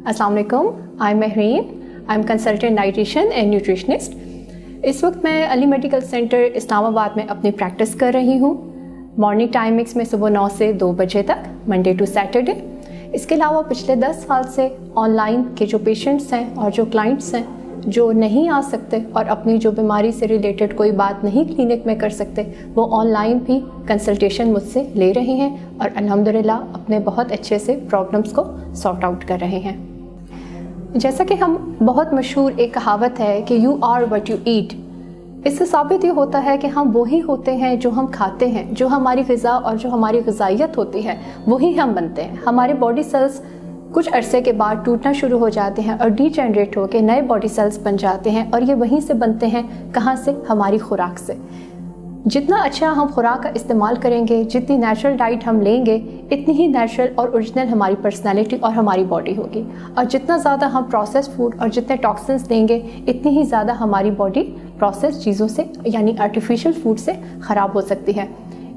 अस्सलाम वालेकुम, I am Mehreen, I am consultant dietitian and nutritionist. इस वक्त मैं अली मेडिकल सेंटर इस्लामाबाद में अपनी प्रैक्टिस कर रही हूँ। मॉर्निंग टाइमिंग्स में सुबह 9 से 2 बजे तक, मंडे टू सैटरडे। इसके अलावा पिछले 10 साल से ऑनलाइन के जो पेशेंट्स हैं और जो क्लाइंट्स हैं जो नहीं आ सकते और अपनी जो बीमारी से रिलेटेड कोई बात नहीं क्लिनिक में कर सकते, वो ऑनलाइन भी कंसल्टेशन मुझसे ले रहे हैं और अल्हम्दुलिल्लाह अपने बहुत अच्छे से प्रॉब्लम्स को सॉर्ट आउट कर रहे हैं। जैसा कि हम बहुत मशहूर एक कहावत है कि you are what you eat, इससे साबित ये होता है कि हम वही होते हैं जो हम खाते हैं। जो हमारी ग़िज़ा और जो हमारी ग़िज़ाइयत होती है वही हम बनते हैं। हमारे बॉडी सेल्स कुछ अरसे के बाद टूटना शुरू हो जाते हैं और डीजेनरेट होकर नए बॉडी सेल्स बन जाते हैं, और ये वहीं से बनते हैं। कहाँ से? हमारी खुराक से। जितना अच्छा हम खुराक का इस्तेमाल करेंगे, जितनी नेचुरल डाइट हम लेंगे, इतनी ही नेचुरल और ओरिजिनल हमारी पर्सनैलिटी और हमारी बॉडी होगी। और जितना ज़्यादा हम प्रोसेस फूड और जितने टॉक्सिन्स लेंगे, इतनी ही ज़्यादा हमारी बॉडी प्रोसेस चीज़ों से यानी आर्टिफिशियल फूड से ख़राब हो सकती है।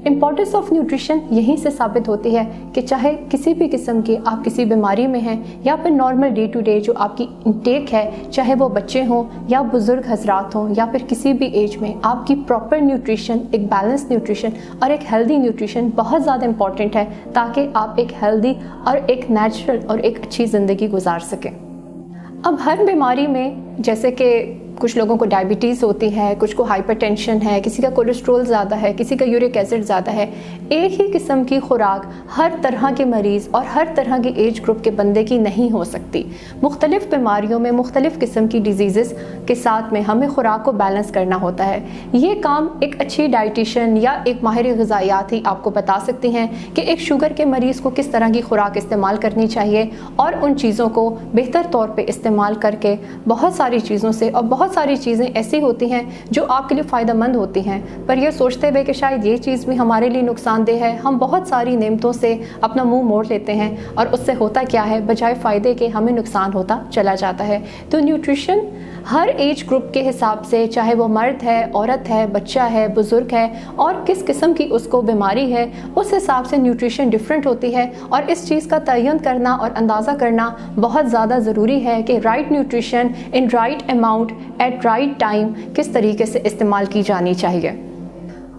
इम्पॉर्टेंस ऑफ न्यूट्रिशन यहीं से साबित होती है कि चाहे किसी भी किस्म की आप किसी बीमारी में हैं या फिर नॉर्मल डे टू डे जो आपकी इंटेक है, चाहे वो बच्चे हों या बुज़ुर्ग हजरात हों या फिर किसी भी एज में, आपकी प्रॉपर न्यूट्रिशन, एक बैलेंस न्यूट्रिशन और एक हेल्दी न्यूट्रिशन बहुत ज़्यादा इंपॉर्टेंट है, ताकि आप एक हेल्दी और एक नेचुरल और एक अच्छी ज़िंदगी गुजार सकें। अब हर बीमारी में, जैसे कि कुछ लोगों को डायबिटीज़ होती है, कुछ को हाइपरटेंशन है, किसी का कोलेस्ट्रोल ज़्यादा है, किसी का यूरिक एसिड ज़्यादा है, एक ही किस्म की खुराक हर तरह के मरीज़ और हर तरह के एज ग्रुप के बंदे की नहीं हो सकती। मुख्तलिफ़ बीमारियों में मुख्तलिफ़ किस्म की डिजीज़ के साथ में हमें खुराक को बैलेंस करना होता है। ये काम एक अच्छी डाइटिशियन या एक माहिर ग़िज़ायात ही आपको बता सकती हैं कि एक शुगर के मरीज़ को किस तरह की खुराक इस्तेमाल करनी चाहिए, और उन चीज़ों को बेहतर तौर पर इस्तेमाल करके बहुत सारी चीज़ों से, और बहुत सारी चीज़ें ऐसी होती हैं जो आपके लिए फ़ायदेमंद होती हैं, पर यह सोचते हुए कि शायद ये चीज़ भी हमारे लिए नुकसानदेह है, हम बहुत सारी नेमतों से अपना मुंह मोड़ लेते हैं, और उससे होता क्या है, बजाय फ़ायदे के हमें नुकसान होता चला जाता है। तो न्यूट्रिशन हर एज ग्रुप के हिसाब से, चाहे वो मर्द है, औरत है, बच्चा है, बुज़ुर्ग है, और किस किस्म की उसको बीमारी है, उस हिसाब से न्यूट्रिशन डिफरेंट होती है। और इस चीज़ का तयन करना और अंदाज़ा करना बहुत ज़्यादा ज़रूरी है कि right nutrition in right amount at right time किस तरीके से इस्तेमाल की जानी चाहिए।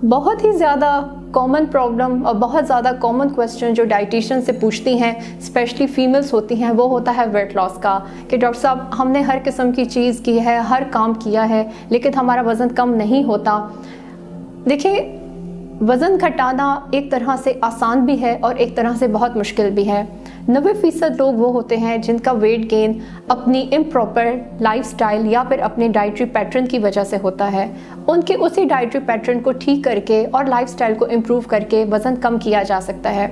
बहुत ही ज़्यादा कॉमन प्रॉब्लम और बहुत ज़्यादा कॉमन क्वेश्चन जो डाइटिशियन से पूछती हैं, स्पेशली फीमेल्स होती हैं, वो होता है वेट लॉस का, कि डॉक्टर साहब हमने हर किस्म की चीज़ की है, हर काम किया है, लेकिन हमारा वज़न कम नहीं होता। देखिए, वज़न घटाना एक तरह से आसान भी है और एक तरह से बहुत मुश्किल भी है। 90% लोग वो होते हैं जिनका वेट गेन अपनी इम्प्रॉपर लाइफस्टाइल या फिर अपने डाइटरी पैटर्न की वजह से होता है। उनके उसी डाइटरी पैटर्न को ठीक करके और लाइफस्टाइल को इम्प्रूव करके वज़न कम किया जा सकता है।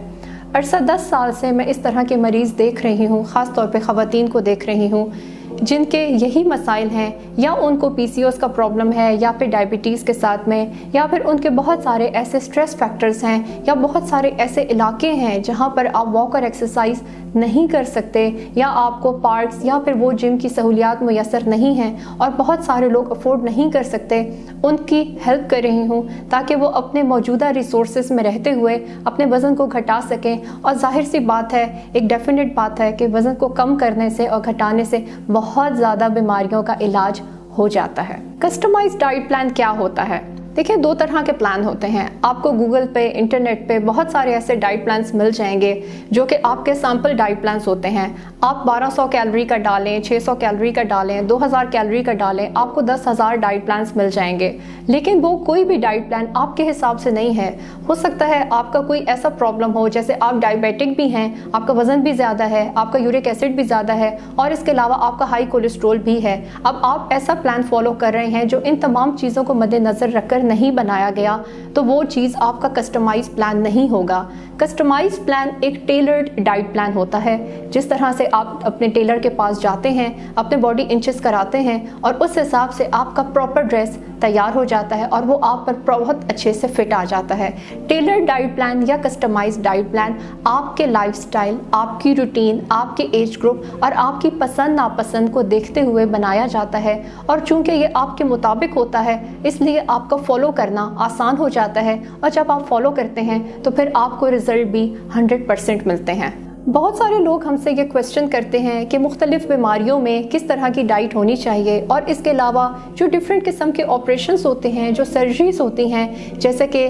अरसा 10 साल से मैं इस तरह के मरीज़ देख रही हूँ, ख़ास तौर पे ख़वातीन को देख रही हूँ जिनके यही मसाइल हैं, या उनको PCOS का प्रॉब्लम है, या फिर डायबिटीज़ के साथ में, या फिर उनके बहुत सारे ऐसे स्ट्रेस फैक्टर्स हैं, या बहुत सारे ऐसे इलाके हैं जहाँ पर आप वॉक और एक्सरसाइज नहीं कर सकते, या आपको पार्क्स या फिर वो जिम की सहूलियात मुयसर नहीं हैं, और बहुत सारे लोग अफोर्ड नहीं कर सकते। उनकी हेल्प कर रही हूँ ताकि वो अपने मौजूदा रिसोर्सेज में रहते हुए अपने वज़न को घटा सकें। और जाहिर सी बात है, एक डेफिनेट बात है कि वज़न को कम करने से और घटाने से बहुत ज़्यादा बीमारियों का इलाज हो जाता है। कस्टमाइज्ड डाइट प्लान क्या होता है? देखिए, 2 तरह के प्लान होते हैं। आपको गूगल पे, इंटरनेट पे बहुत सारे ऐसे डाइट प्लान्स मिल जाएंगे जो कि आपके सैम्पल डाइट प्लान्स होते हैं। आप 1200 कैलोरी का डालें, 600 कैलोरी का डालें, 2000 कैलोरी का डालें, आपको 10,000 डाइट प्लान्स मिल जाएंगे, लेकिन वो कोई भी डाइट प्लान आपके हिसाब से नहीं है। हो सकता है आपका कोई ऐसा प्रॉब्लम हो, जैसे आप डायबिटिक भी हैं, आपका वज़न भी ज़्यादा है, आपका यूरिक एसिड भी ज़्यादा है, और इसके अलावा आपका हाई कोलेस्ट्रोल भी है। अब आप ऐसा प्लान फॉलो कर रहे हैं जो इन तमाम चीज़ों को मद्देनज़र रखकर नहीं बनाया गया, तो वो चीज़ आपका कस्टमाइज प्लान नहीं होगा। कस्टमाइज प्लान एक टेलर्ड डाइट प्लान होता है। जिस तरह से आप अपने टेलर के पास जाते हैं, अपने बॉडी इंचेस कराते हैं, और उस हिसाब से आपका प्रॉपर ड्रेस तैयार हो जाता है और वो आप पर बहुत अच्छे से फिट आ जाता है। टेलर्ड डाइट प्लान या कस्टमाइज्ड डाइट प्लान आपके लाइफस्टाइल, आपकी रूटीन, आपके एज ग्रुप और आपकी पसंद नापसंद को देखते हुए बनाया जाता है, और चूंकि ये आपके मुताबिक होता है इसलिए आपका फॉलो करना आसान हो जाता है, और जब आप फॉलो करते हैं तो फिर आपको रिजल्ट भी 100% मिलते हैं। بہت سارے لوگ ہم سے یہ کویسچن کرتے ہیں کہ مختلف بیماریوں میں کس طرح کی ڈائٹ ہونی چاہیے، اور اس کے علاوہ جو ڈفرینٹ قسم کے آپریشنز ہوتے ہیں، جو سرجریز ہوتی ہیں، جیسے کہ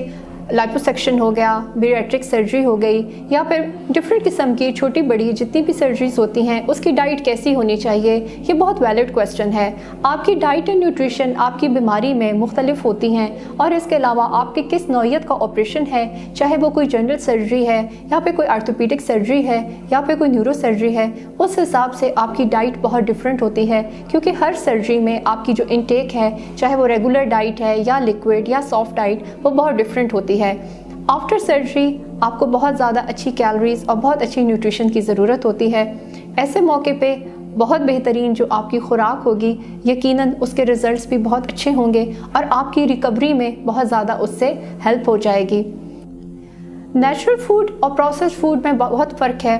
لائپوسیکشن ہو گیا، بیریٹرک سرجری ہو گئی، یا پھر ڈفرینٹ قسم کی چھوٹی بڑی جتنی بھی سرجریز ہوتی ہیں، اس کی ڈائٹ کیسی ہونی چاہیے، یہ بہت ویلڈ کویسچن ہے۔ آپ کی ڈائٹ اینڈ نیوٹریشن آپ کی بیماری میں مختلف ہوتی ہیں، اور اس کے علاوہ آپ کی کس نوعیت کا آپریشن ہے، چاہے وہ کوئی جنرل سرجری ہے، یا پھر کوئی آرتھوپیڈک سرجری ہے، یا پھر کوئی نیورو سرجری ہے، اس حساب سے آپ کی ڈائٹ بہت ڈفرینٹ ہوتی ہے، کیونکہ ہر سرجری میں آپ کی جو انٹیک ہے، چاہے وہ ریگولر ڈائٹ ہے یا لیکوڈ یا سافٹ ڈائٹ، وہ بہت ڈفرینٹ ہوتی ہے۔ آفٹر سرجری آپ کو بہت زیادہ اچھی کیلوریز اور بہت اچھی نیوٹریشن کی ضرورت ہوتی ہے۔ ایسے موقع پہ بہت بہترین جو آپ کی خوراک ہوگی، یقیناً اس کے ریزلٹس بھی بہت اچھے ہوں گے، اور آپ کی ریکوری میں بہت زیادہ اس سے ہیلپ ہو جائے گی۔ نیچرل فوڈ اور پروسیسڈ فوڈ میں بہت فرق ہے۔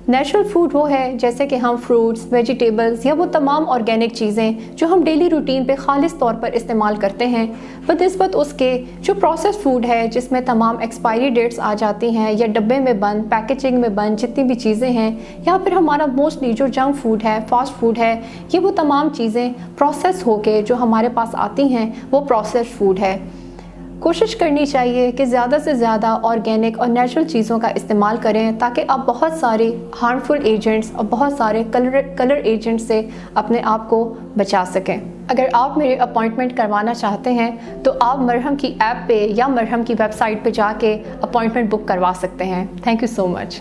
نیچرل فوڈ وہ ہے جیسے کہ ہم فروٹس، ویجیٹیبلز یا وہ تمام آرگینک چیزیں جو ہم ڈیلی روٹین پہ خالص طور پر استعمال کرتے ہیں، بنسبت اس کے جو پروسیس فوڈ ہے جس میں تمام ایکسپائری ڈیٹس آ جاتی ہیں، یا ڈبے میں بند، پیکیجنگ میں بند جتنی بھی چیزیں ہیں، یا پھر ہمارا موسٹلی جو جنک فوڈ ہے، فاسٹ فوڈ ہے، یہ وہ تمام چیزیں پروسیس ہو کے جو ہمارے پاس آتی ہیں، وہ پروسیس فوڈ ہے۔ کوشش کرنی چاہیے کہ زیادہ سے زیادہ آرگینک اور نیچرل چیزوں کا استعمال کریں، تاکہ آپ بہت سارے ہارمفل ایجنٹس اور بہت سارے کلر ایجنٹس سے اپنے آپ کو بچا سکیں۔ اگر آپ میرے اپوائنٹمنٹ کروانا چاہتے ہیں تو آپ مرہم کی ایپ پہ یا مرہم کی ویب سائٹ پہ جا کے اپوائنٹمنٹ بک کروا سکتے ہیں۔ Thank you so much.